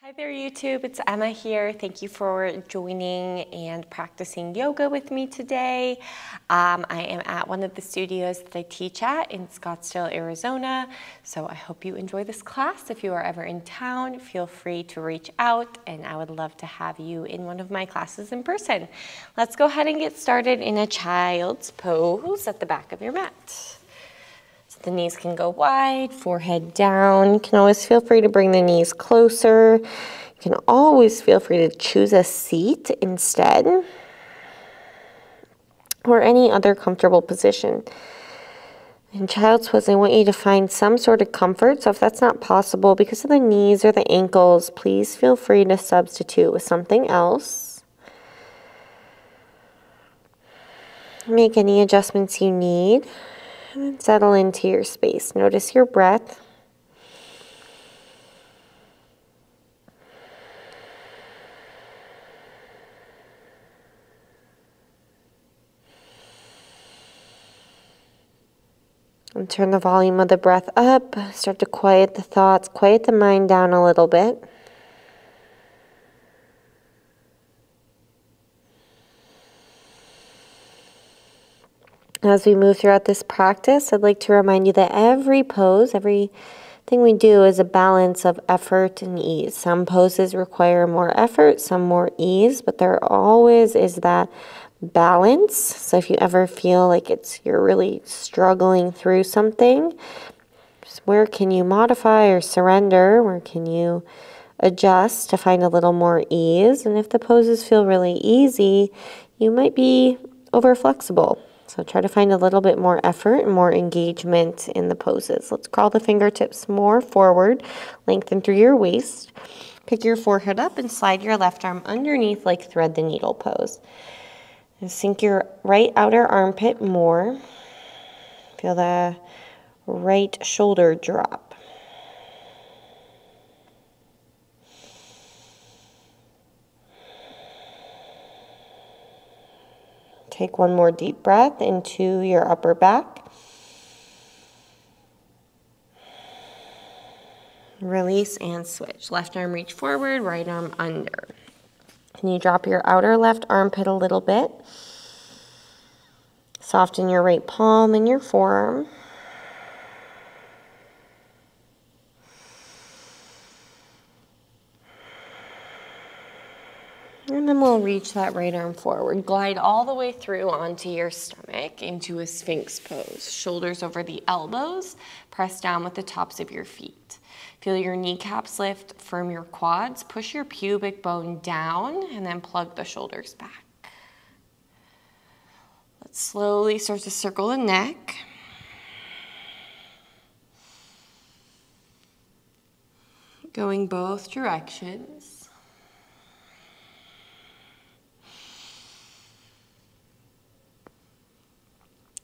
Hi there YouTube, it's Emma here. Thank you for joining and practicing yoga with me today. I am at one of the studios that I teach at in Scottsdale, Arizona. So I hope you enjoy this class. If you are ever in town, feel free to reach out and I would love to have you in one of my classes in person. Let's go ahead and get started in a child's pose at the back of your mat. The knees can go wide, forehead down. You can always feel free to bring the knees closer. You can always feel free to choose a seat instead, or any other comfortable position. In child's pose, I want you to find some sort of comfort. So if that's not possible because of the knees or the ankles, please feel free to substitute with something else. Make any adjustments you need. And settle into your space. Notice your breath. And turn the volume of the breath up. Start to quiet the thoughts, quiet the mind down a little bit. As we move throughout this practice, I'd like to remind you that every pose, everything we do is a balance of effort and ease. Some poses require more effort, some more ease, but there always is that balance. So if you ever feel like you're really struggling through something, where can you modify or surrender? Where can you adjust to find a little more ease? And if the poses feel really easy, you might be over flexible. So try to find a little bit more effort and more engagement in the poses. Let's crawl the fingertips more forward, lengthen through your waist. Pick your forehead up and slide your left arm underneath like thread the needle pose. And sink your right outer armpit more. Feel the right shoulder drop. Take one more deep breath into your upper back. Release and switch. Left arm reach forward, right arm under. Can you drop your outer left armpit a little bit? Soften your right palm and your forearm. And then we'll reach that right arm forward. Glide all the way through onto your stomach into a Sphinx pose. Shoulders over the elbows. Press down with the tops of your feet. Feel your kneecaps lift, firm your quads. Push your pubic bone down and then plug the shoulders back. Let's slowly start to circle the neck. Going both directions.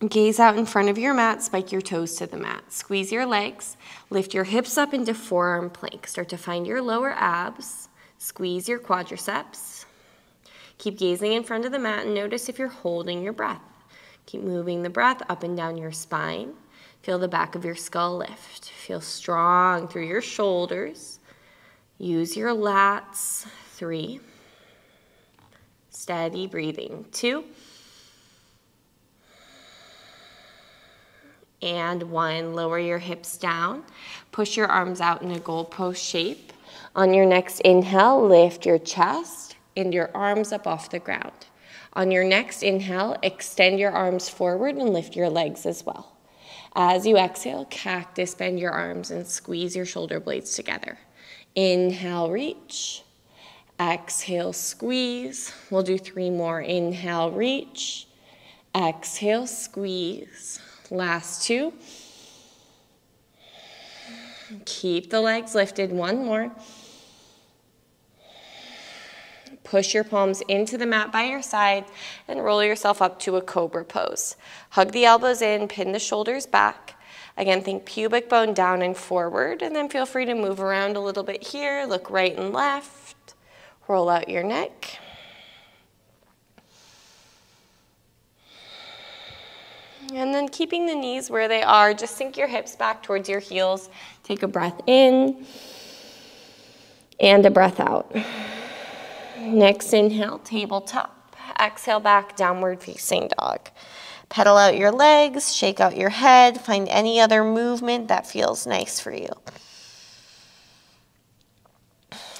Gaze out in front of your mat, spike your toes to the mat. Squeeze your legs, lift your hips up into forearm plank. Start to find your lower abs, squeeze your quadriceps. Keep gazing in front of the mat and notice if you're holding your breath. Keep moving the breath up and down your spine. Feel the back of your skull lift. Feel strong through your shoulders. Use your lats. 3. Steady breathing. 2. And 1, lower your hips down. Push your arms out in a goalpost shape. On your next inhale, lift your chest and your arms up off the ground. On your next inhale, extend your arms forward and lift your legs as well. As you exhale, cactus, bend your arms and squeeze your shoulder blades together. Inhale, reach. Exhale, squeeze. We'll do 3 more. Inhale, reach. Exhale, squeeze. Last 2. Keep the legs lifted. 1 more. Push your palms into the mat by your side and roll yourself up to a cobra pose. Hug the elbows in, pin the shoulders back. Again, think pubic bone down and forward, and then feel free to move around a little bit here. Look right and left. Roll out your neck. And then keeping the knees where they are, just sink your hips back towards your heels. Take a breath in. And a breath out. Next inhale, tabletop. Exhale back, downward facing dog. Pedal out your legs, shake out your head, find any other movement that feels nice for you.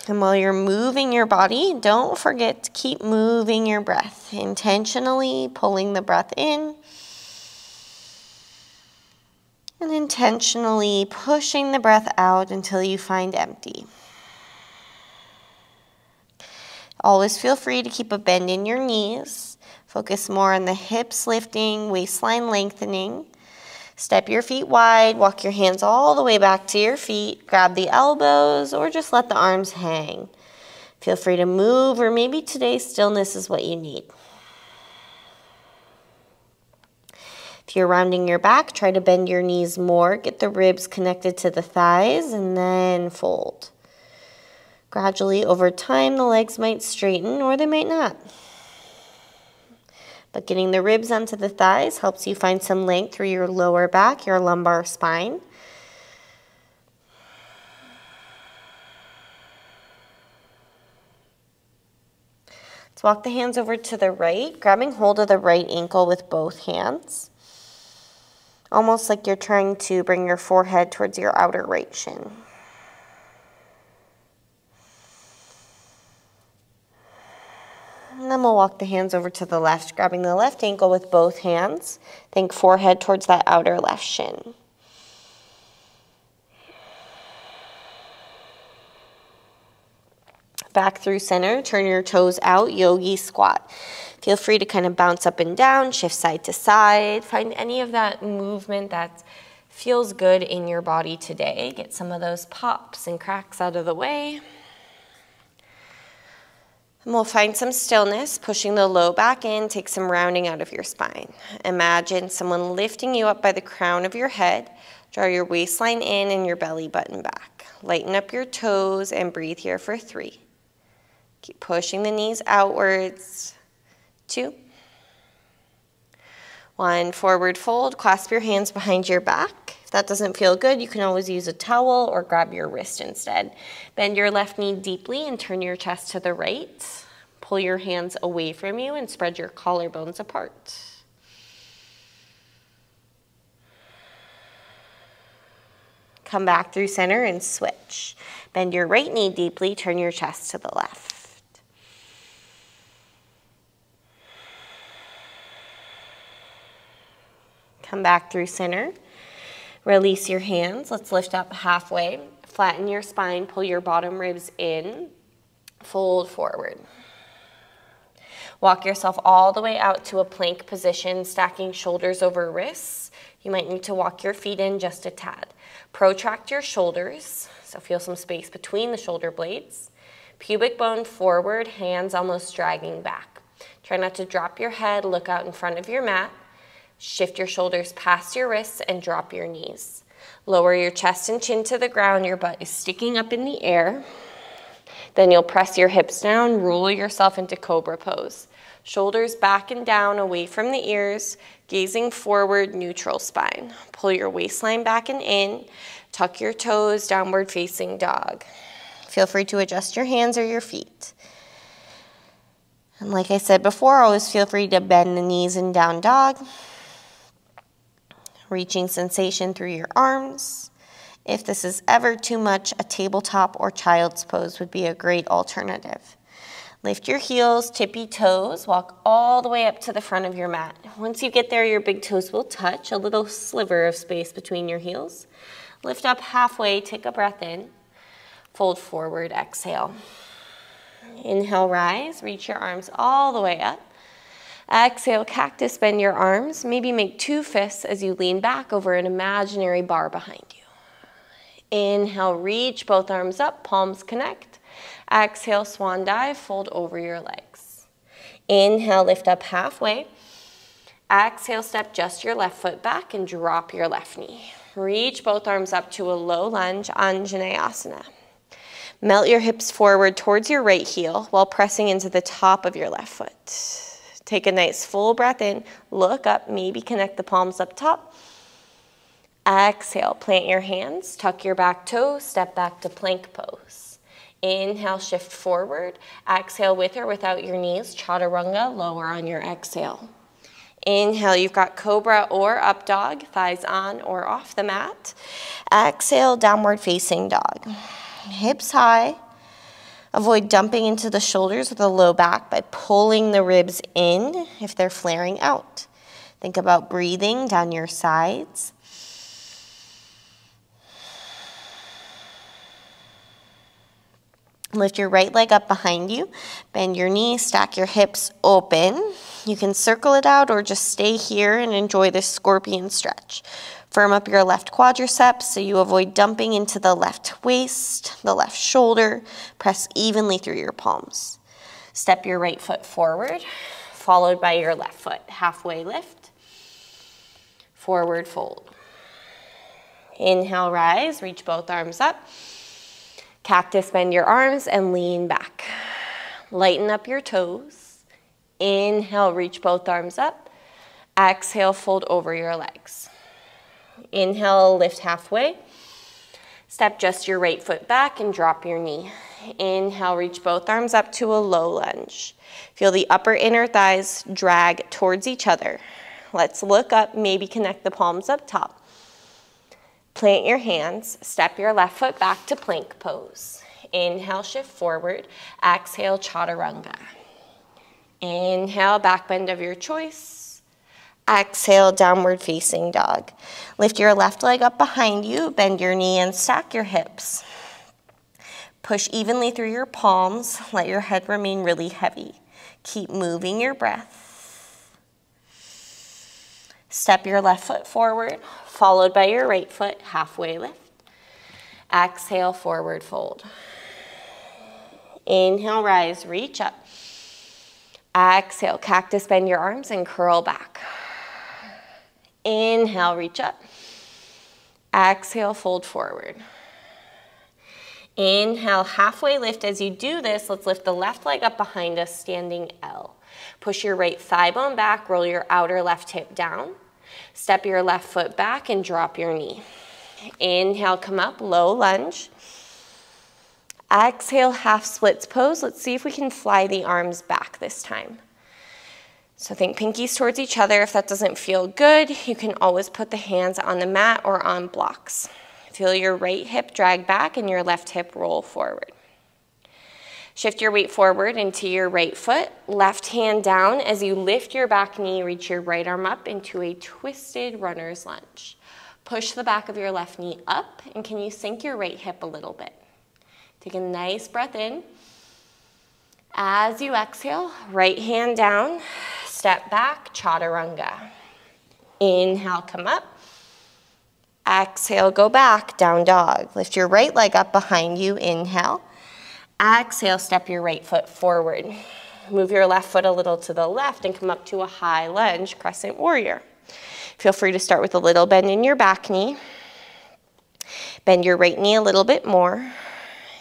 And while you're moving your body, don't forget to keep moving your breath, intentionally pulling the breath in and intentionally pushing the breath out until you find empty. Always feel free to keep a bend in your knees. Focus more on the hips lifting, waistline lengthening. Step your feet wide, walk your hands all the way back to your feet, grab the elbows, or just let the arms hang. Feel free to move, or maybe today's stillness is what you need. If you're rounding your back, try to bend your knees more, get the ribs connected to the thighs, and then fold. Gradually, over time, the legs might straighten, or they might not. But getting the ribs onto the thighs helps you find some length through your lower back, your lumbar spine. Let's walk the hands over to the right, grabbing hold of the right ankle with both hands. Almost like you're trying to bring your forehead towards your outer right shin. And then we'll walk the hands over to the left, grabbing the left ankle with both hands. Think forehead towards that outer left shin. Back through center, turn your toes out, yogi squat. Feel free to kind of bounce up and down, shift side to side. Find any of that movement that feels good in your body today. Get some of those pops and cracks out of the way. And we'll find some stillness, pushing the low back in, take some rounding out of your spine. Imagine someone lifting you up by the crown of your head. Draw your waistline in and your belly button back. Lighten up your toes and breathe here for 3. Keep pushing the knees outwards. 2. 1, forward fold, clasp your hands behind your back. If that doesn't feel good, you can always use a towel or grab your wrist instead. Bend your left knee deeply and turn your chest to the right. Pull your hands away from you and spread your collarbones apart. Come back through center and switch. Bend your right knee deeply, turn your chest to the left. Come back through center. Release your hands. Let's lift up halfway. Flatten your spine. Pull your bottom ribs in. Fold forward. Walk yourself all the way out to a plank position, stacking shoulders over wrists. You might need to walk your feet in just a tad. Protract your shoulders, so feel some space between the shoulder blades. Pubic bone forward, hands almost dragging back. Try not to drop your head, look out in front of your mat. Shift your shoulders past your wrists and drop your knees. Lower your chest and chin to the ground. Your butt is sticking up in the air. Then you'll press your hips down, roll yourself into cobra pose. Shoulders back and down, away from the ears, gazing forward, neutral spine. Pull your waistline back and in. Tuck your toes, downward facing dog. Feel free to adjust your hands or your feet. And like I said before, always feel free to bend the knees in down dog. Reaching sensation through your arms. If this is ever too much, a tabletop or child's pose would be a great alternative. Lift your heels, tippy toes, walk all the way up to the front of your mat. Once you get there, your big toes will touch, a little sliver of space between your heels. Lift up halfway, take a breath in. Fold forward, exhale. Inhale, rise, reach your arms all the way up. Exhale, cactus, bend your arms. Maybe make 2 fists as you lean back over an imaginary bar behind you. Inhale, reach both arms up, palms connect. Exhale, swan dive, fold over your legs. Inhale, lift up halfway. Exhale, step just your left foot back and drop your left knee. Reach both arms up to a low lunge, Anjaneyasana. Melt your hips forward towards your right heel while pressing into the top of your left foot. Take a nice full breath in, look up, maybe connect the palms up top. Exhale, plant your hands, tuck your back toes, step back to plank pose. Inhale, shift forward. Exhale with or without your knees. Chaturanga, lower on your exhale. Inhale, you've got cobra or up dog, thighs on or off the mat. Exhale, downward facing dog. Hips high. Avoid dumping into the shoulders with the low back by pulling the ribs in if they're flaring out. Think about breathing down your sides. Lift your right leg up behind you. Bend your knees, stack your hips open. You can circle it out or just stay here and enjoy this scorpion stretch. Firm up your left quadriceps so you avoid dumping into the left waist, the left shoulder. Press evenly through your palms. Step your right foot forward, followed by your left foot. Halfway lift, forward fold. Inhale, rise, reach both arms up. Cactus, bend your arms and lean back. Lighten up your toes. Inhale, reach both arms up. Exhale, fold over your legs. Inhale, lift halfway. Step just your right foot back and drop your knee. Inhale, reach both arms up to a low lunge. Feel the upper inner thighs drag towards each other. Let's look up, maybe connect the palms up top. Plant your hands, step your left foot back to plank pose. Inhale, shift forward. Exhale, chaturanga. Inhale, back bend of your choice. Exhale, downward facing dog. Lift your left leg up behind you, bend your knee and stack your hips. Push evenly through your palms, let your head remain really heavy. Keep moving your breath. Step your left foot forward, followed by your right foot, halfway lift. Exhale, forward fold. Inhale, rise, reach up. Exhale, cactus, bend your arms and curl back. Inhale, reach up. Exhale, fold forward. Inhale, halfway lift. As you do this, let's lift the left leg up behind us, standing L. Push your right thigh bone back, roll your outer left hip down. Step your left foot back and drop your knee. Inhale, come up, low lunge. Exhale, half splits pose. Let's see if we can fly the arms back this time. So think pinkies towards each other. If that doesn't feel good, you can always put the hands on the mat or on blocks. Feel your right hip drag back and your left hip roll forward. Shift your weight forward into your right foot, left hand down. As you lift your back knee, reach your right arm up into a twisted runner's lunge. Push the back of your left knee up, and can you sink your right hip a little bit? Take a nice breath in. As you exhale, right hand down, step back, chaturanga. Inhale, come up. Exhale, go back, down dog. Lift your right leg up behind you, inhale. Exhale, step your right foot forward. Move your left foot a little to the left and come up to a high lunge, crescent warrior. Feel free to start with a little bend in your back knee. Bend your right knee a little bit more.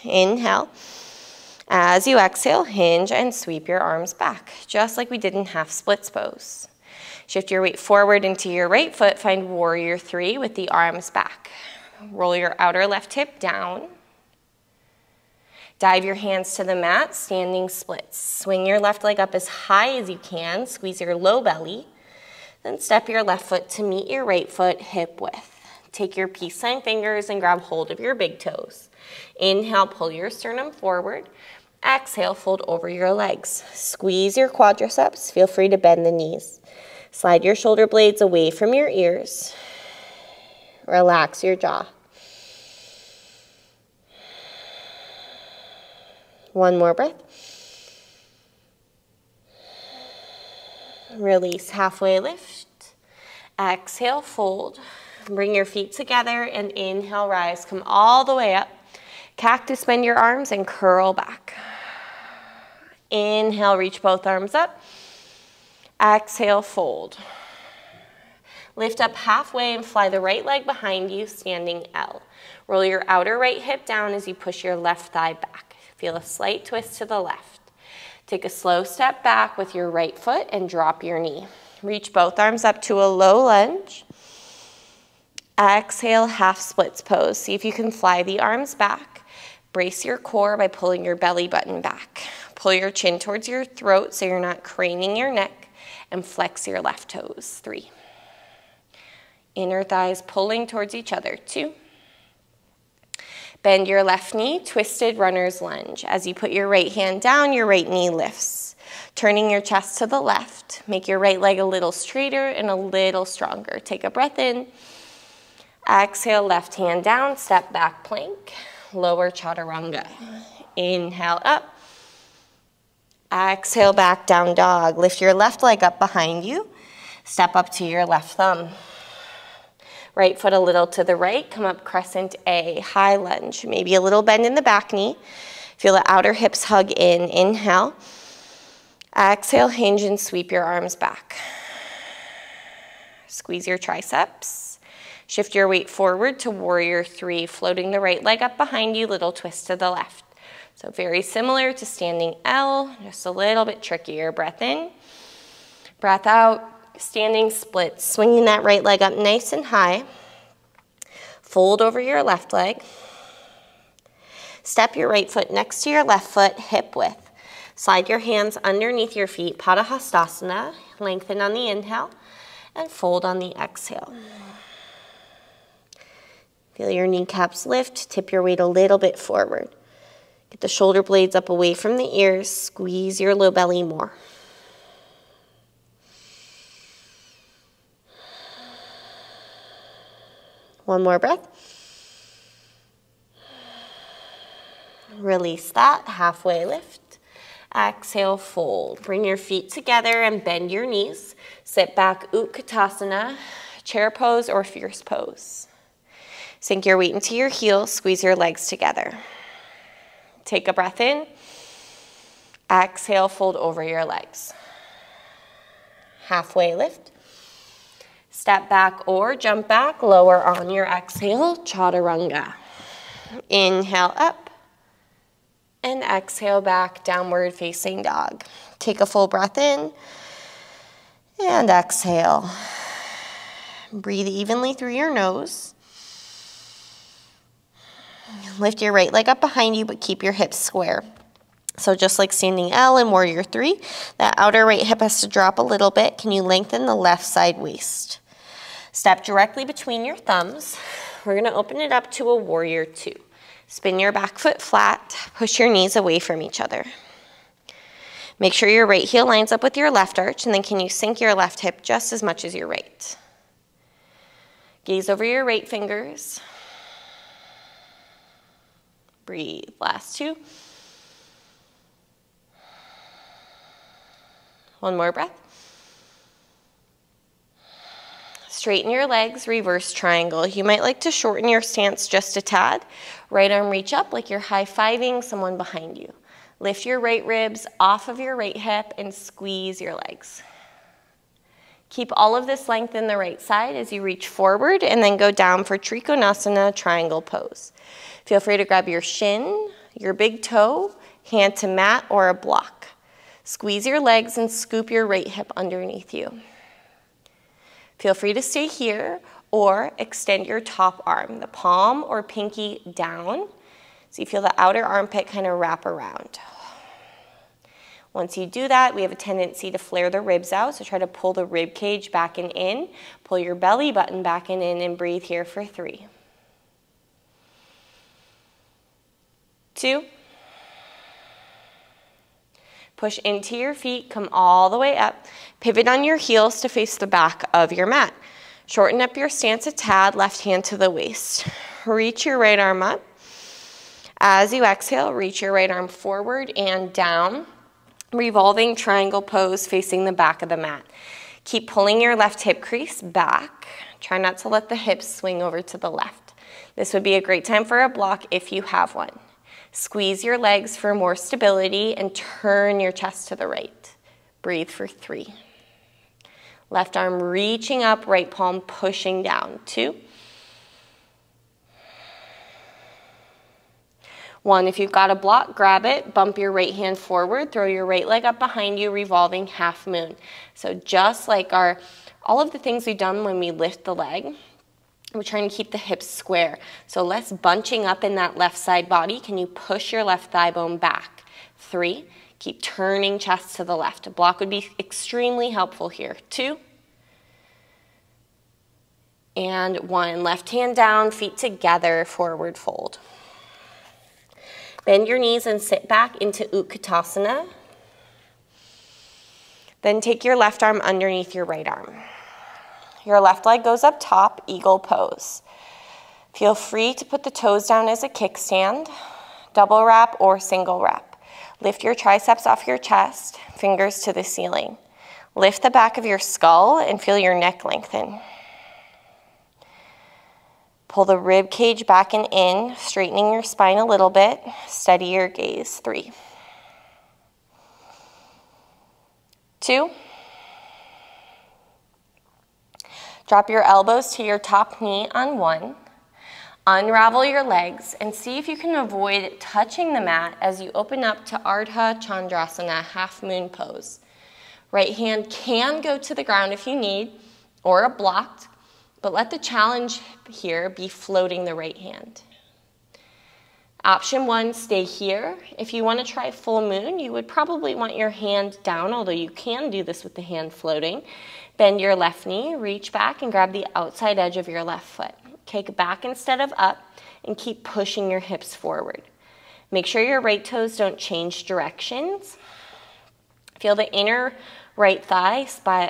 Inhale. As you exhale, hinge and sweep your arms back, just like we did in half splits pose. Shift your weight forward into your right foot. Find warrior three with the arms back. Roll your outer left hip down. Dive your hands to the mat, standing splits. Swing your left leg up as high as you can. Squeeze your low belly. Then step your left foot to meet your right foot, hip width. Take your peace sign fingers and grab hold of your big toes. Inhale, pull your sternum forward. Exhale, fold over your legs. Squeeze your quadriceps. Feel free to bend the knees. Slide your shoulder blades away from your ears. Relax your jaw. One more breath. Release, halfway lift. Exhale, fold. Bring your feet together and inhale, rise. Come all the way up. Cactus, bend your arms and curl back. Inhale, reach both arms up. Exhale, fold. Lift up halfway and fly the right leg behind you, standing L. Roll your outer right hip down as you push your left thigh back. Feel a slight twist to the left. Take a slow step back with your right foot and drop your knee. Reach both arms up to a low lunge. Exhale, half splits pose. See if you can fly the arms back. Brace your core by pulling your belly button back. Pull your chin towards your throat so you're not craning your neck, and flex your left toes. 3. Inner thighs pulling towards each other. 2. Bend your left knee, twisted runner's lunge. As you put your right hand down, your right knee lifts. Turning your chest to the left, make your right leg a little straighter and a little stronger. Take a breath in. Exhale, left hand down, step back plank, lower chaturanga. Inhale up. Exhale, back down dog. Lift your left leg up behind you. Step up to your left thumb. Right foot a little to the right, come up crescent A, high lunge. Maybe a little bend in the back knee. Feel the outer hips hug in. Inhale. Exhale, hinge and sweep your arms back. Squeeze your triceps. Shift your weight forward to warrior 3, floating the right leg up behind you, little twist to the left. So very similar to standing L, just a little bit trickier. Breath in, breath out. Standing splits, swinging that right leg up nice and high. Fold over your left leg. Step your right foot next to your left foot, hip width. Slide your hands underneath your feet, Padahastasana. Lengthen on the inhale and fold on the exhale. Feel your kneecaps lift, tip your weight a little bit forward. Get the shoulder blades up away from the ears, squeeze your low belly more. One more breath. Release that, halfway lift. Exhale, fold. Bring your feet together and bend your knees. Sit back, Utkatasana, chair pose or fierce pose. Sink your weight into your heels, squeeze your legs together. Take a breath in. Exhale, fold over your legs. Halfway lift. Step back or jump back, lower on your exhale, chaturanga. Inhale up and exhale back, downward facing dog. Take a full breath in and exhale. Breathe evenly through your nose. Lift your right leg up behind you, but keep your hips square. So just like standing L in warrior 3, that outer right hip has to drop a little bit. Can you lengthen the left side waist? Step directly between your thumbs. We're going to open it up to a warrior 2. Spin your back foot flat. Push your knees away from each other. Make sure your right heel lines up with your left arch, and then can you sink your left hip just as much as your right? Gaze over your right fingers. Breathe. Last 2. One more breath. Straighten your legs, reverse triangle. You might like to shorten your stance just a tad. Right arm reach up like you're high-fiving someone behind you. Lift your right ribs off of your right hip and squeeze your legs. Keep all of this length in the right side as you reach forward and then go down for Trikonasana, triangle pose. Feel free to grab your shin, your big toe, hand to mat or a block. Squeeze your legs and scoop your right hip underneath you. Feel free to stay here or extend your top arm, the palm or pinky down. So you feel the outer armpit kind of wrap around. Once you do that, we have a tendency to flare the ribs out, so try to pull the rib cage back and in. Pull your belly button back and in and breathe here for 3. 2. Push into your feet, come all the way up. Pivot on your heels to face the back of your mat. Shorten up your stance a tad, left hand to the waist. Reach your right arm up. As you exhale, reach your right arm forward and down. Revolving triangle pose facing the back of the mat. Keep pulling your left hip crease back. Try not to let the hips swing over to the left. This would be a great time for a block if you have one. Squeeze your legs for more stability and turn your chest to the right. Breathe for 3. Left arm reaching up, right palm pushing down. 2. 1, if you've got a block, grab it, bump your right hand forward, throw your right leg up behind you, revolving half moon. So just like all of the things we've done when we lift the leg, We're trying to keep the hips square. So less bunching up in that left side body. Can you push your left thigh bone back? 3, keep turning chest to the left. A block would be extremely helpful here. 2, and 1. Left hand down, feet together, forward fold. Bend your knees and sit back into Utkatasana. Then take your left arm underneath your right arm. Your left leg goes up top, eagle pose. Feel free to put the toes down as a kickstand, double wrap or single wrap. Lift your triceps off your chest, fingers to the ceiling. Lift the back of your skull and feel your neck lengthen. Pull the rib cage back and in, straightening your spine a little bit. Steady your gaze. 3, 2. Drop your elbows to your top knee on 1. Unravel your legs and see if you can avoid touching the mat as you open up to Ardha Chandrasana, half moon pose. Right hand can go to the ground if you need, or a blocked, but let the challenge here be floating the right hand. Option 1, stay here. If you want to try full moon, you would probably want your hand down, although you can do this with the hand floating. Bend your left knee, reach back and grab the outside edge of your left foot. Kick back instead of up and keep pushing your hips forward. Make sure your right toes don't change directions. Feel the inner right thigh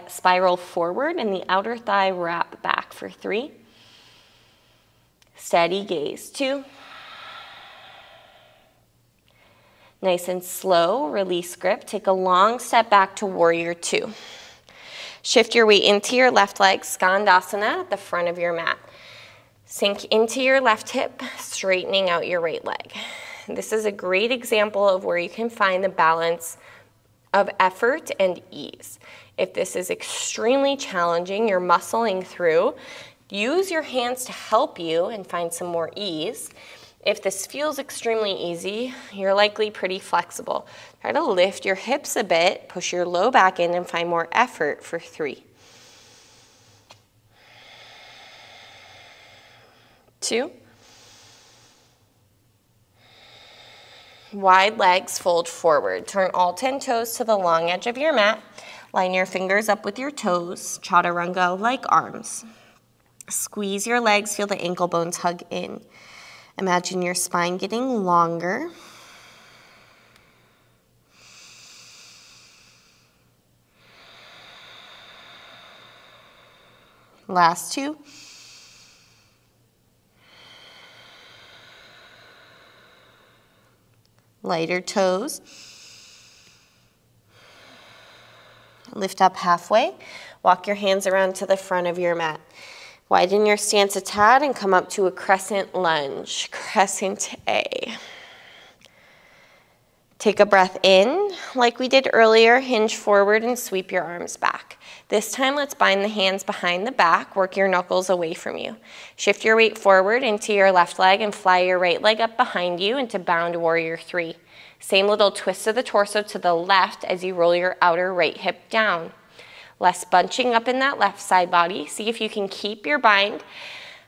spiral forward and the outer thigh wrap back for 3. Steady gaze. 2. Nice and slow, release grip. Take a long step back to warrior 2. Shift your weight into your left leg, Skandasana at the front of your mat. Sink into your left hip, straightening out your right leg. This is a great example of where you can find the balance of effort and ease. If this is extremely challenging, you're muscling through, use your hands to help you and find some more ease. If this feels extremely easy, you're likely pretty flexible. Try to lift your hips a bit, push your low back in and find more effort for 3. 2. Wide legs fold forward. Turn all 10 toes to the long edge of your mat. Line your fingers up with your toes, chaturanga like arms. Squeeze your legs, feel the ankle bones hug in. Imagine your spine getting longer. Last 2. Lighter toes. Lift up halfway. Walk your hands around to the front of your mat. Widen your stance a tad and come up to a crescent lunge, crescent A. Take a breath in, like we did earlier, hinge forward and sweep your arms back. This time, let's bind the hands behind the back, work your knuckles away from you. Shift your weight forward into your left leg and fly your right leg up behind you into bound warrior 3. Same little twist of the torso to the left as you roll your outer right hip down. Less bunching up in that left side body. See if you can keep your bind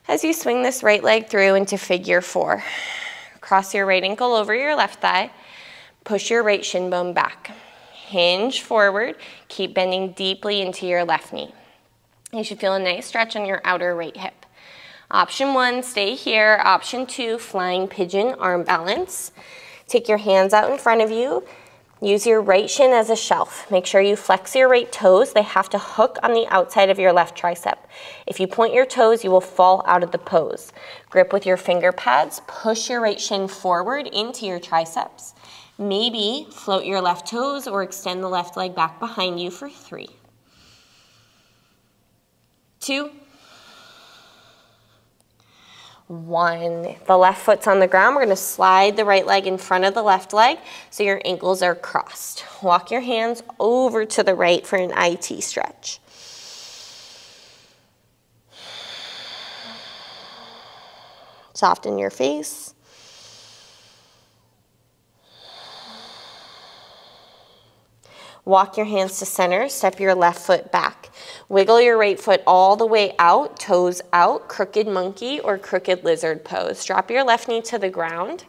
as you swing this right leg through into figure 4. Cross your right ankle over your left thigh. Push your right shin bone back. Hinge forward. Keep bending deeply into your left knee. You should feel a nice stretch on your outer right hip. Option 1, stay here. Option 2, flying pigeon, arm balance. Take your hands out in front of you. Use your right shin as a shelf. Make sure you flex your right toes. They have to hook on the outside of your left tricep. If you point your toes, you will fall out of the pose. Grip with your finger pads. Push your right shin forward into your triceps. Maybe float your left toes or extend the left leg back behind you for 3. 2. 1. The left foot's on the ground. We're going to slide the right leg in front of the left leg so your ankles are crossed. Walk your hands over to the right for an IT stretch. Soften your face. Walk your hands to center, step your left foot back. Wiggle your right foot all the way out, toes out, crooked monkey or crooked lizard pose. Drop your left knee to the ground,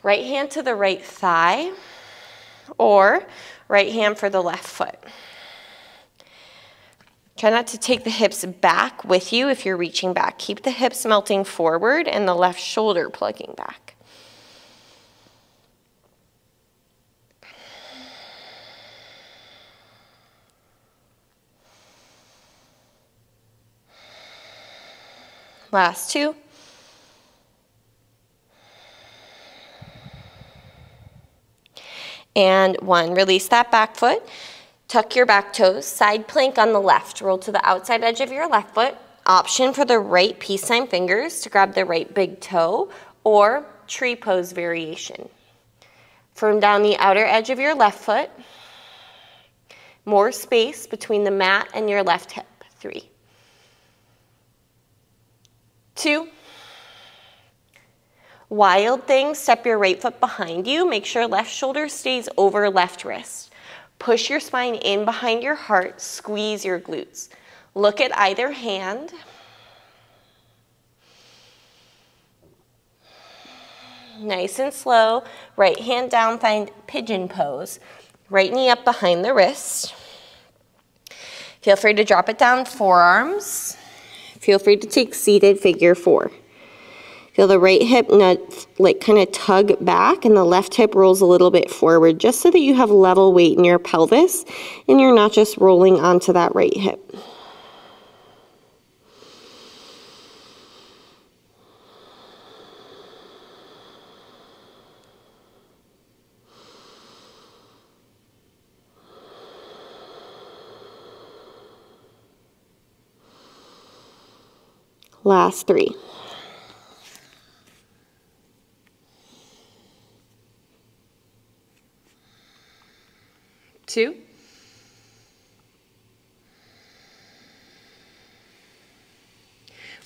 right hand to the right thigh, or right hand for the left foot. Try not to take the hips back with you if you're reaching back. Keep the hips melting forward and the left shoulder plugging back. Last two. And one. Release that back foot. Tuck your back toes, side plank on the left. Roll to the outside edge of your left foot. Option for the right peace sign fingers to grab the right big toe, or tree pose variation. Firm down the outer edge of your left foot. More space between the mat and your left hip. 3, 2. Wild thing, step your right foot behind you. Make sure left shoulder stays over left wrist. Push your spine in behind your heart, squeeze your glutes. Look at either hand. Nice and slow. Right hand down, find pigeon pose. Right knee up behind the wrist. Feel free to drop it down, forearms. Feel free to take seated figure 4. Feel the right hip like kind of tug back and the left hip rolls a little bit forward just so that you have level weight in your pelvis and you're not just rolling onto that right hip. Last 3. 2.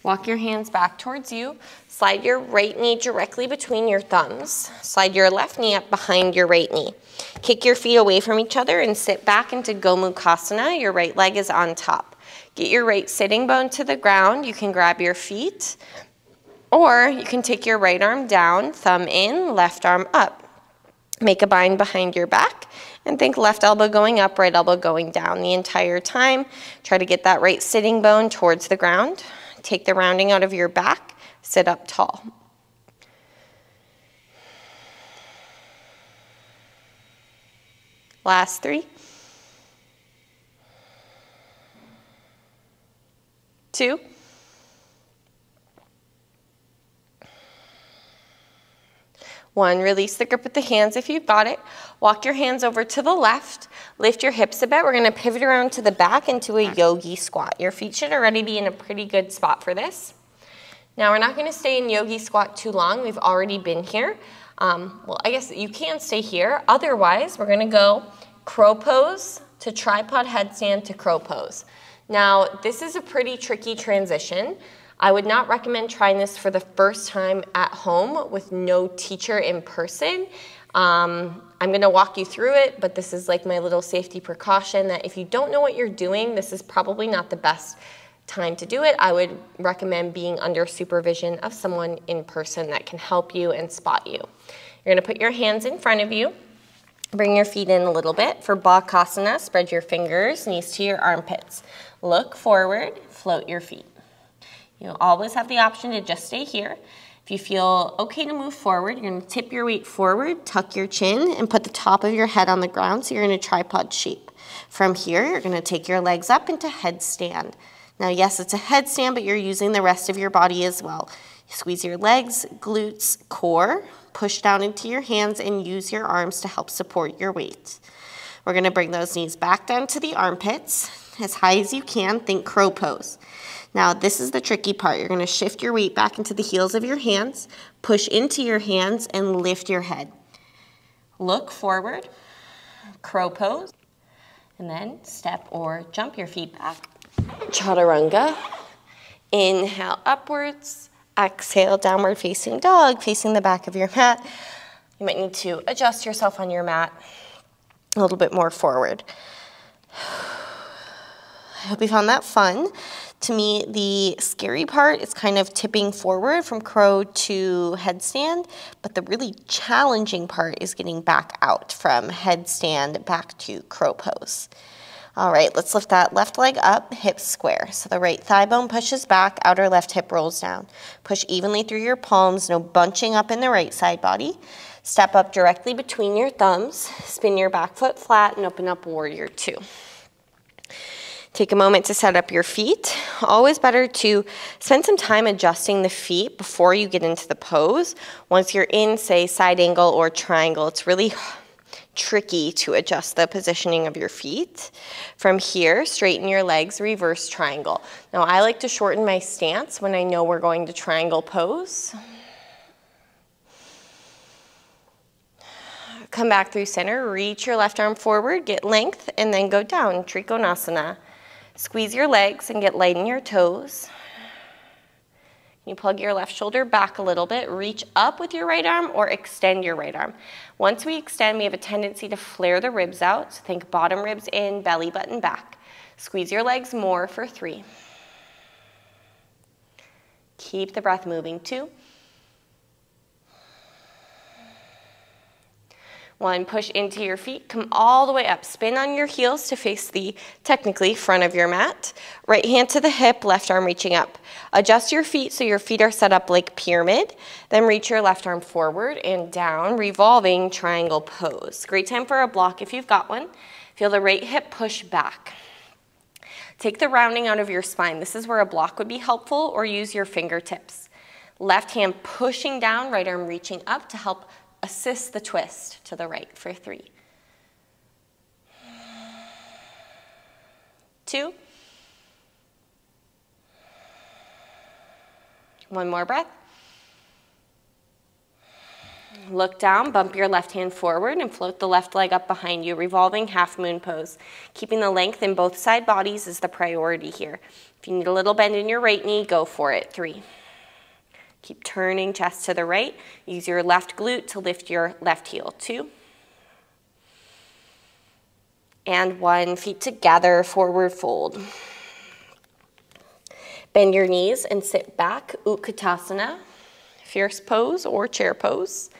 Walk your hands back towards you. Slide your right knee directly between your thumbs. Slide your left knee up behind your right knee. Kick your feet away from each other and sit back into Gomukhasana. Your right leg is on top. Get your right sitting bone to the ground. You can grab your feet, or you can take your right arm down, thumb in, left arm up. Make a bind behind your back and think left elbow going up, right elbow going down the entire time. Try to get that right sitting bone towards the ground. Take the rounding out of your back, sit up tall. Last 3. 2. 1, release the grip with the hands if you've got it. Walk your hands over to the left. Lift your hips a bit. We're going to pivot around to the back into a yogi squat. Your feet should already be in a pretty good spot for this. Now we're not going to stay in yogi squat too long. We've already been here. Well, I guess you can stay here. Otherwise, we're going to go crow pose to tripod headstand to crow pose. Now, this is a pretty tricky transition. I would not recommend trying this for the first time at home with no teacher in person. I'm going to walk you through it, but this is like my little safety precaution that if you don't know what you're doing, this is probably not the best time to do it. I would recommend being under supervision of someone in person that can help you and spot you. You're going to put your hands in front of you. Bring your feet in a little bit. For Bakasana, spread your fingers, knees to your armpits. Look forward, float your feet. You'll always have the option to just stay here. If you feel okay to move forward, you're going to tip your weight forward, tuck your chin, and put the top of your head on the ground so you're in a tripod shape. From here, you're going to take your legs up into headstand. Now, yes, it's a headstand, but you're using the rest of your body as well. Squeeze your legs, glutes, core, push down into your hands, and use your arms to help support your weight. We're going to bring those knees back down to the armpits as high as you can. Think crow pose. Now, this is the tricky part. You're going to shift your weight back into the heels of your hands, push into your hands, and lift your head. Look forward, crow pose, and then step or jump your feet back. Chaturanga. Inhale upwards, exhale downward facing dog, facing the back of your mat. You might need to adjust yourself on your mat a little bit more forward. I hope you found that fun. To me, the scary part is kind of tipping forward from crow to headstand, but the really challenging part is getting back out from headstand back to crow pose. All right, let's lift that left leg up, hips square. So the right thigh bone pushes back, outer left hip rolls down. Push evenly through your palms, no bunching up in the right side body. Step up directly between your thumbs, spin your back foot flat, and open up warrior two. Take a moment to set up your feet. Always better to spend some time adjusting the feet before you get into the pose. Once you're in, say, side angle or triangle, it's really tricky to adjust the positioning of your feet. From here, straighten your legs, reverse triangle. Now, I like to shorten my stance when I know we're going to triangle pose. Come back through center, reach your left arm forward, get length, and then go down, Trikonasana. Squeeze your legs and get light in your toes. You plug your left shoulder back a little bit, reach up with your right arm or extend your right arm. Once we extend, we have a tendency to flare the ribs out. So think bottom ribs in, belly button back. Squeeze your legs more for 3. Keep the breath moving. 2. 1, push into your feet, come all the way up. Spin on your heels to face the, technically, front of your mat. Right hand to the hip, left arm reaching up. Adjust your feet so your feet are set up like pyramid. Then reach your left arm forward and down, revolving triangle pose. Great time for a block if you've got one. Feel the right hip push back. Take the rounding out of your spine. This is where a block would be helpful, or use your fingertips. Left hand pushing down, right arm reaching up to help assist the twist to the right for 3. 2. 1 more breath. Look down, bump your left hand forward and float the left leg up behind you, revolving half moon pose. Keeping the length in both side bodies is the priority here. If you need a little bend in your right knee, go for it. 3. Keep turning chest to the right. Use your left glute to lift your left heel. 2. And 1. Feet together, forward fold. Bend your knees and sit back, Utkatasana, fierce pose or chair pose.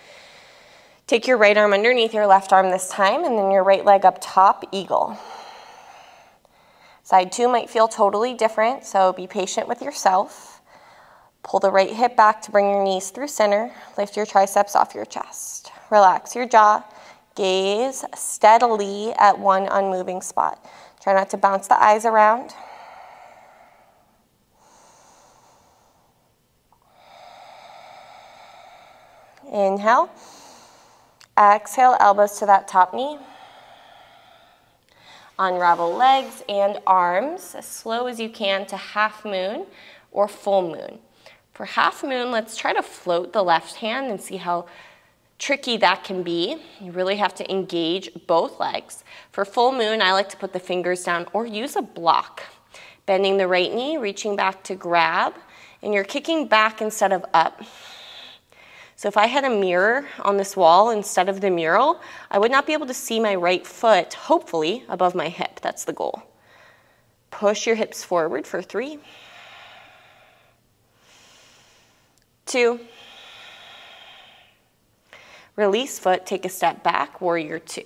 Take your right arm underneath your left arm this time, and then your right leg up top, eagle. Side 2 might feel totally different, so be patient with yourself. Pull the right hip back to bring your knees through center. Lift your triceps off your chest. Relax your jaw. Gaze steadily at one unmoving spot. Try not to bounce the eyes around. Inhale. Exhale, elbows to that top knee. Unravel legs and arms as slow as you can to half moon or full moon. For half moon, let's try to float the left hand and see how tricky that can be. You really have to engage both legs. For full moon, I like to put the fingers down or use a block. Bending the right knee, reaching back to grab, and you're kicking back instead of up. So if I had a mirror on this wall instead of the mural, I would not be able to see my right foot, hopefully, above my hip. That's the goal. Push your hips forward for 3. 2. Release foot, take a step back, warrior 2.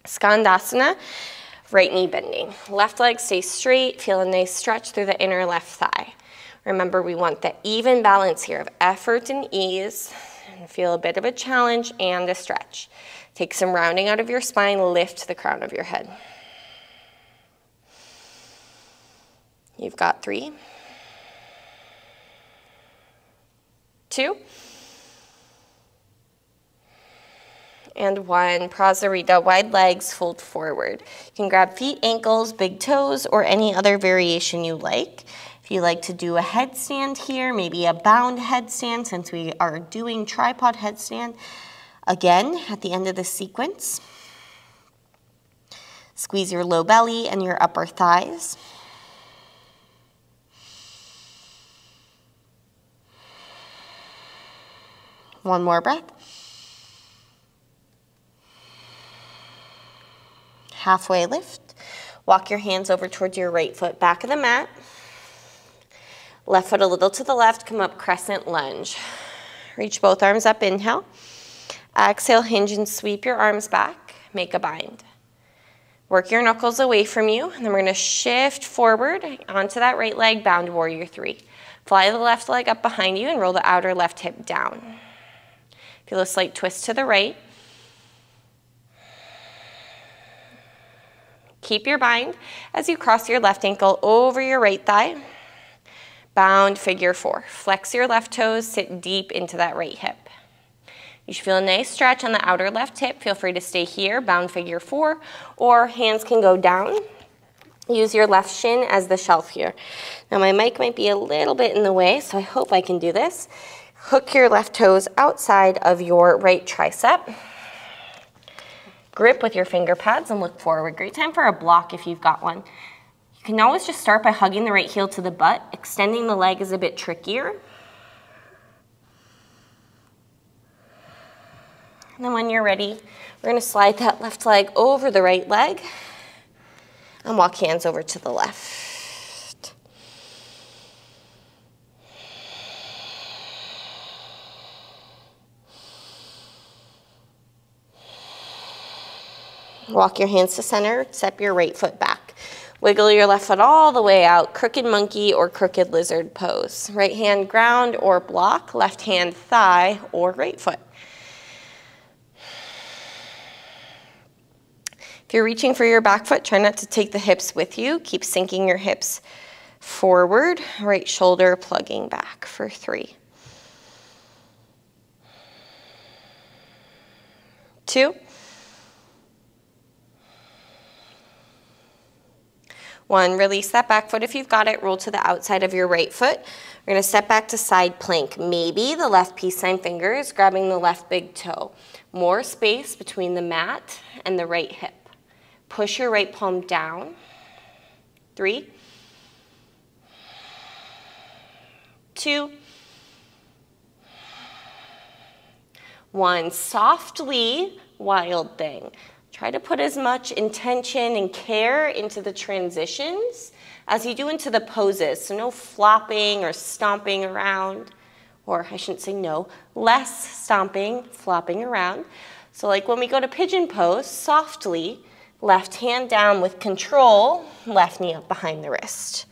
Skandasana, right knee bending. Left leg stays straight, feel a nice stretch through the inner left thigh. Remember, we want the even balance here of effort and ease, and feel a bit of a challenge and a stretch. Take some rounding out of your spine, lift the crown of your head. You've got 3. 2. And 1. Prasarita, wide legs, fold forward. You can grab feet, ankles, big toes, or any other variation you like. If you like to do a headstand here, maybe a bound headstand, since we are doing tripod headstand. Again, at the end of the sequence, squeeze your low belly and your upper thighs. One more breath. Halfway lift. Walk your hands over towards your right foot, back of the mat. Left foot a little to the left, come up crescent lunge. Reach both arms up, inhale. Exhale, hinge and sweep your arms back. Make a bind. Work your knuckles away from you, and then we're gonna shift forward onto that right leg, bound warrior three. Fly the left leg up behind you and roll the outer left hip down. Feel a slight twist to the right. Keep your bind as you cross your left ankle over your right thigh. Bound figure four. Flex your left toes, sit deep into that right hip. You should feel a nice stretch on the outer left hip. Feel free to stay here, bound figure four, or hands can go down. Use your left shin as the shelf here. Now my mic might be a little bit in the way, so I hope I can do this. Hook your left toes outside of your right tricep. Grip with your finger pads and look forward. Great time for a block if you've got one. You can always just start by hugging the right heel to the butt. Extending the leg is a bit trickier. And then when you're ready, we're going to slide that left leg over the right leg and walk hands over to the left. Walk your hands to center, step your right foot back. Wiggle your left foot all the way out, crooked monkey or crooked lizard pose. Right hand ground or block, left hand thigh or right foot. If you're reaching for your back foot, try not to take the hips with you. Keep sinking your hips forward, right shoulder plugging back for 3, 2, 1. Release that back foot if you've got it. Roll to the outside of your right foot. We're going to step back to side plank. Maybe the left peace sign finger is grabbing the left big toe. More space between the mat and the right hip. Push your right palm down. 3, 2, 1. Softly, wild thing. Try to put as much intention and care into the transitions as you do into the poses. So no flopping or stomping around, or I shouldn't say no, less stomping, flopping around. So like when we go to pigeon pose, softly, left hand down with control, left knee up behind the wrist.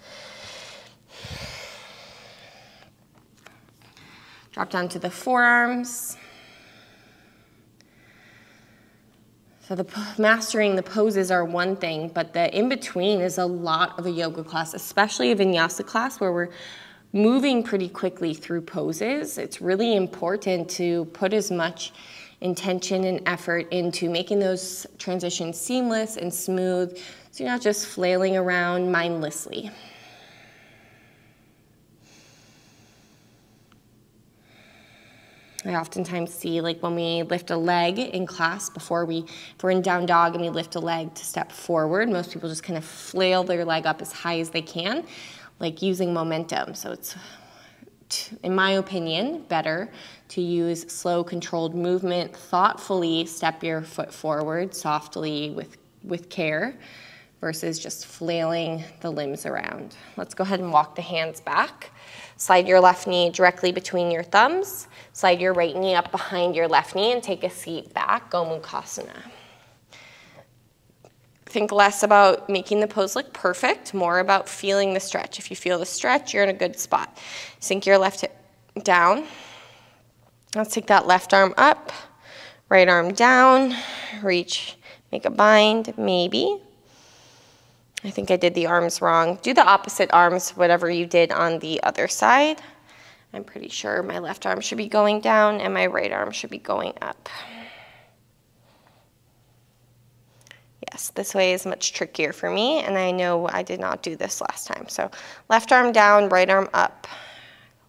Drop down to the forearms. So mastering the poses are one thing, but the in-between is a lot of a yoga class, especially a vinyasa class where we're moving pretty quickly through poses. It's really important to put as much intention and effort into making those transitions seamless and smooth, so you're not just flailing around mindlessly. I oftentimes see, like when we lift a leg in class if we're in down dog and we lift a leg to step forward, most people just kind of flail their leg up as high as they can, like using momentum. So it's, in my opinion, better to use slow, controlled movement, thoughtfully step your foot forward, softly with care, versus just flailing the limbs around. Let's go ahead and walk the hands back. Slide your left knee directly between your thumbs. Slide your right knee up behind your left knee and take a seat back, Gomukhasana. Think less about making the pose look perfect, more about feeling the stretch. If you feel the stretch, you're in a good spot. Sink your left hip down. Let's take that left arm up, right arm down, reach, make a bind, maybe. I think I did the arms wrong. Do the opposite arms, whatever you did on the other side. I'm pretty sure my left arm should be going down and my right arm should be going up. Yes, this way is much trickier for me, and I know I did not do this last time. So left arm down, right arm up.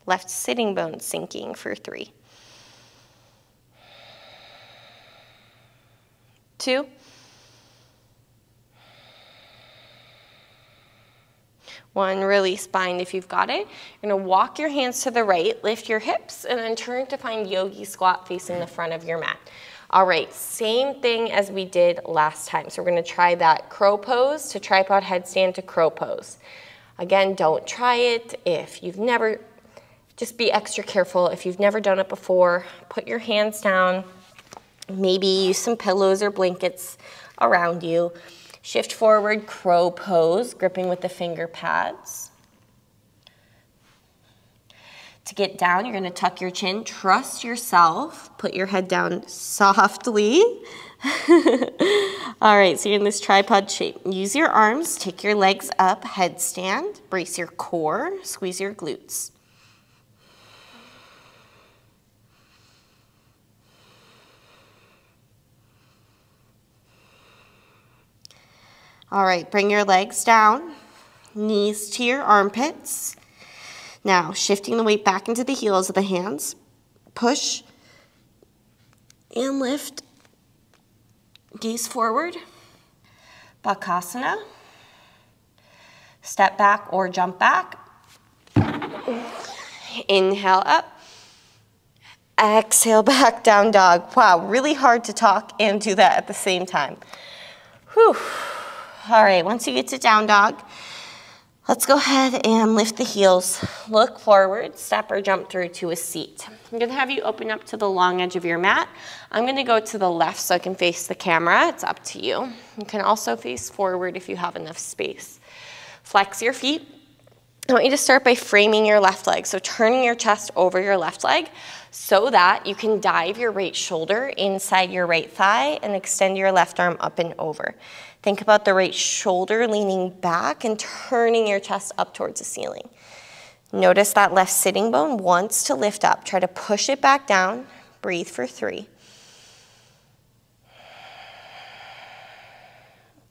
Left sitting bone sinking for 3, 2, 1. Release, bind if you've got it. You're going to walk your hands to the right, lift your hips, and then turn to find yogi squat facing the front of your mat. All right, same thing as we did last time. So we're gonna try that crow pose to tripod headstand to crow pose. Again, don't try it if you've never, just be extra careful. If you've never done it before, put your hands down, maybe use some pillows or blankets around you. Shift forward, crow pose, gripping with the finger pads. To get down, you're gonna tuck your chin, trust yourself, put your head down softly. All right, so you're in this tripod shape. Use your arms, take your legs up, headstand, brace your core, squeeze your glutes. All right, bring your legs down, knees to your armpits. Now, shifting the weight back into the heels of the hands, push and lift, gaze forward, Bakasana, step back or jump back, inhale up, exhale back, down dog. Wow, really hard to talk and do that at the same time. Whew. All right, once you get to down dog, let's go ahead and lift the heels. Look forward, step or jump through to a seat. I'm gonna have you open up to the long edge of your mat. I'm gonna go to the left so I can face the camera. It's up to you. You can also face forward if you have enough space. Flex your feet. I want you to start by framing your left leg. So turning your chest over your left leg so that you can dive your right shoulder inside your right thigh and extend your left arm up and over. Think about the right shoulder leaning back and turning your chest up towards the ceiling. Notice that left sitting bone wants to lift up. Try to push it back down. Breathe for 3,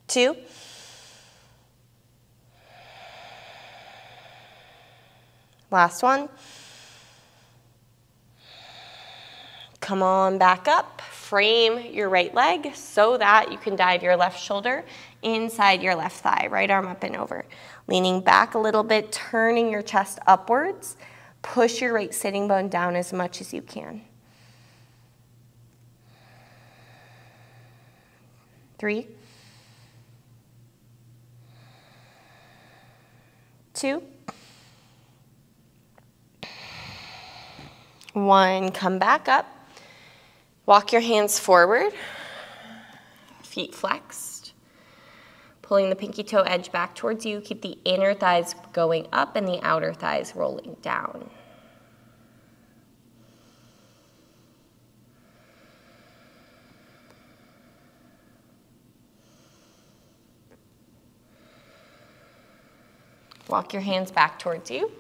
2, 1. Come on back up. Frame your right leg so that you can dive your left shoulder inside your left thigh. Right arm up and over. Leaning back a little bit, turning your chest upwards. Push your right sitting bone down as much as you can. 3, 2, 1. Come back up. Walk your hands forward, feet flexed. Pulling the pinky toe edge back towards you. Keep the inner thighs going up and the outer thighs rolling down. Walk your hands back towards you.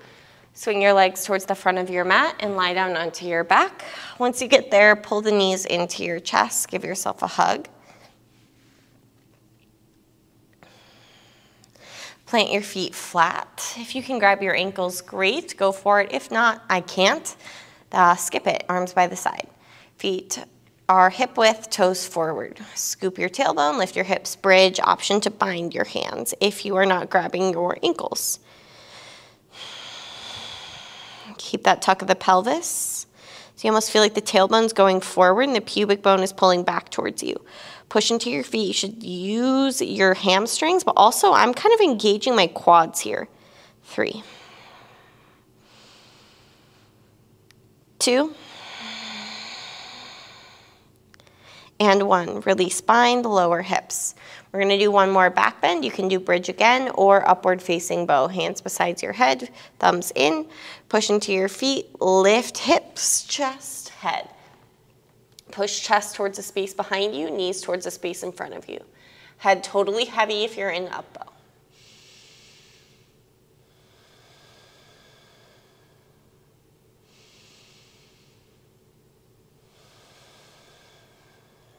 Swing your legs towards the front of your mat and lie down onto your back. Once you get there, pull the knees into your chest. Give yourself a hug. Plant your feet flat. If you can grab your ankles, great. Go for it. If not, I can't. Skip it. Arms by the side. Feet are hip width, toes forward. Scoop your tailbone, lift your hips, bridge. Option to bind your hands if you are not grabbing your ankles. Keep that tuck of the pelvis. So you almost feel like the tailbone's going forward and the pubic bone is pulling back towards you. Push into your feet. You should use your hamstrings, but also I'm kind of engaging my quads here. 3, 2, and 1. Release bind, lower hips. We're going to do one more back bend. You can do bridge again or upward facing bow. Hands beside your head, thumbs in. Push into your feet, lift hips, chest, head. Push chest towards the space behind you, knees towards the space in front of you. Head totally heavy if you're in up bow.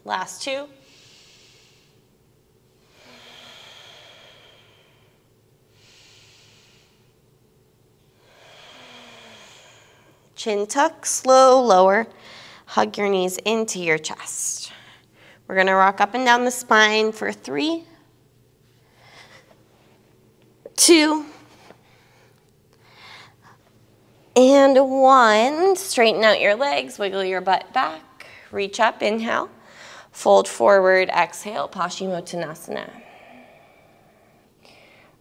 Last 2. Chin tuck, slow, lower. Hug your knees into your chest. We're going to rock up and down the spine for 3, 2, and 1. Straighten out your legs, wiggle your butt back. Reach up, inhale. Fold forward, exhale, Paschimottanasana.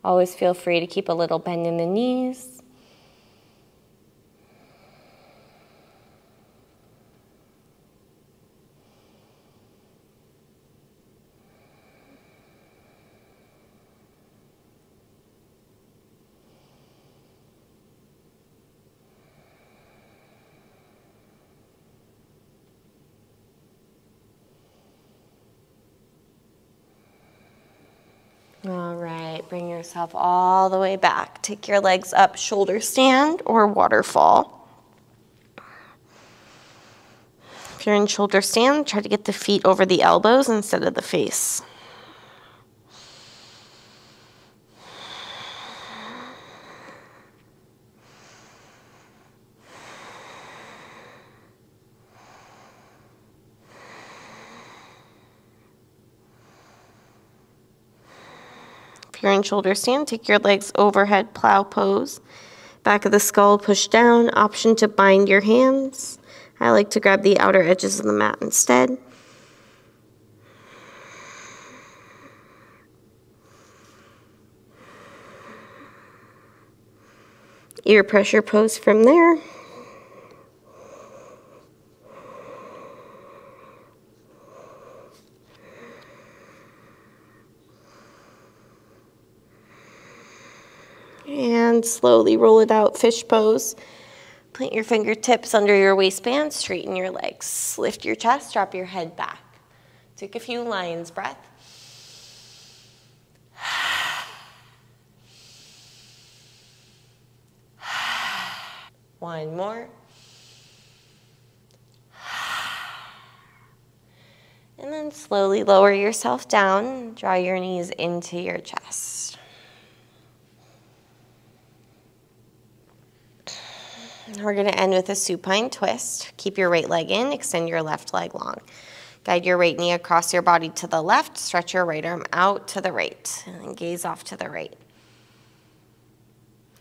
Always feel free to keep a little bend in the knees. All right, bring yourself all the way back. Take your legs up, shoulder stand or waterfall. If you're in shoulder stand, try to get the feet over the elbows instead of the face. If you're in shoulder stand, take your legs overhead, plow pose. Back of the skull push down. Option to bind your hands. I like to grab the outer edges of the mat instead. Ear pressure pose from there. And slowly roll it out, fish pose. Plant your fingertips under your waistband, straighten your legs. Lift your chest, drop your head back. Take a few lion's breath. One more. And then slowly lower yourself down, draw your knees into your chest. We're going to end with a supine twist. Keep your right leg in, extend your left leg long. Guide your right knee across your body to the left, stretch your right arm out to the right, and then gaze off to the right.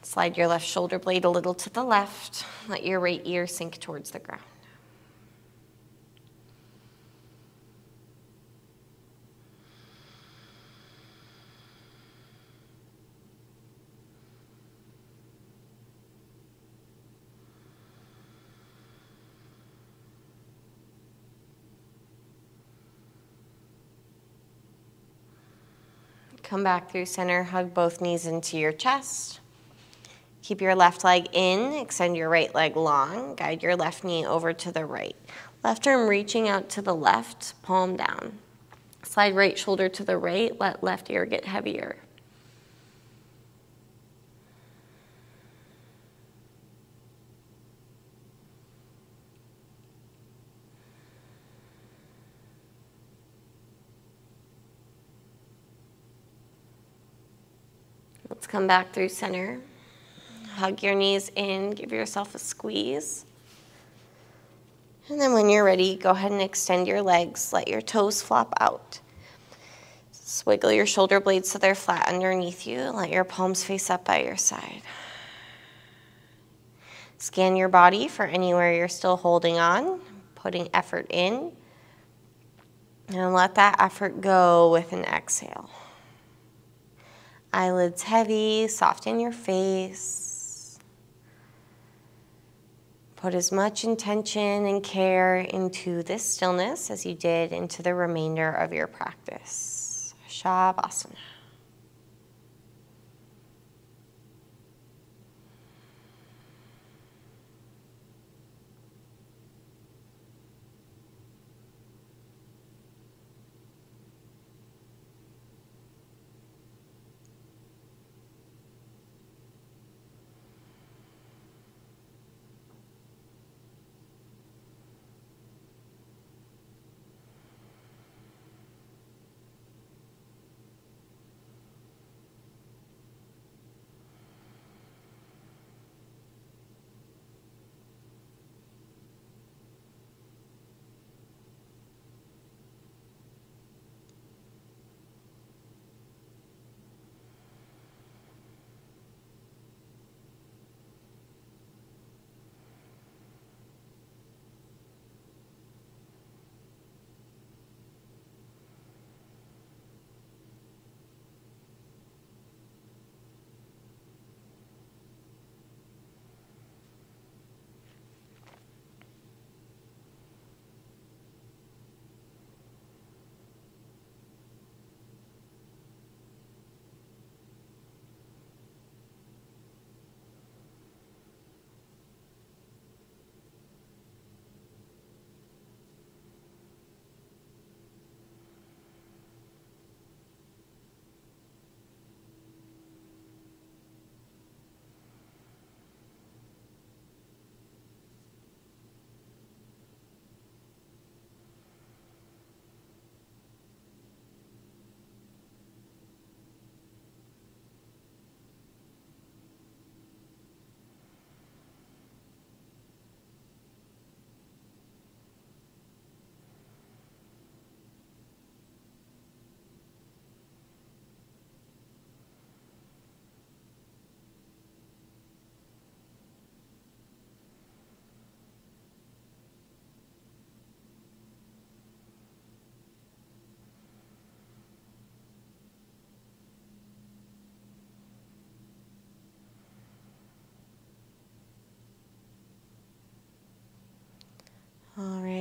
Slide your left shoulder blade a little to the left. Let your right ear sink towards the ground. Come back through center, hug both knees into your chest. Keep your left leg in, extend your right leg long, guide your left knee over to the right. Left arm reaching out to the left, palm down. Slide right shoulder to the right, let left ear get heavier. Let's come back through center. Hug your knees in, give yourself a squeeze. And then when you're ready, go ahead and extend your legs, let your toes flop out. Swiggle your shoulder blades so they're flat underneath you. Let your palms face up by your side. Scan your body for anywhere you're still holding on, putting effort in. And let that effort go with an exhale. Eyelids heavy, soften your face. Put as much intention and care into this stillness as you did into the remainder of your practice. Shavasana.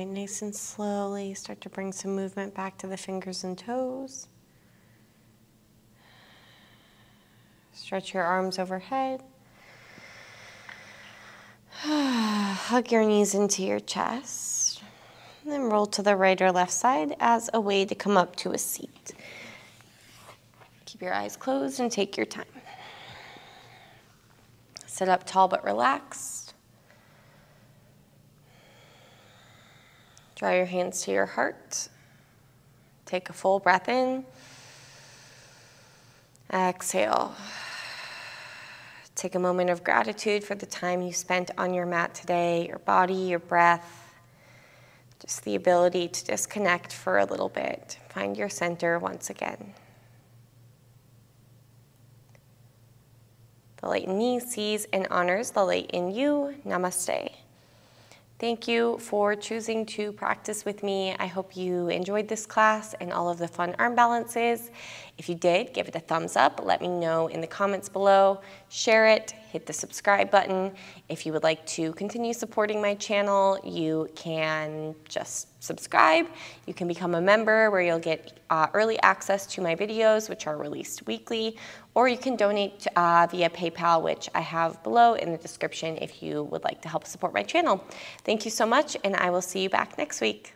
nice and slowly start to bring some movement back to the fingers and toes. Stretch your arms overhead. Hug your knees into your chest. And then roll to the right or left side as a way to come up to a seat. Keep your eyes closed and take your time. Sit up tall but relaxed. Draw your hands to your heart. Take a full breath in. Exhale. Take a moment of gratitude for the time you spent on your mat today, your body, your breath, just the ability to disconnect for a little bit. Find your center once again. The light in me sees and honors the light in you. Namaste. Thank you for choosing to practice with me. I hope you enjoyed this class and all of the fun arm balances. If you did, give it a thumbs up. Let me know in the comments below. Share it, hit the subscribe button. If you would like to continue supporting my channel, you can just subscribe. You can become a member where you'll get early access to my videos, which are released weekly, or you can donate via PayPal, which I have below in the description if you would like to help support my channel. Thank you so much, and I will see you back next week.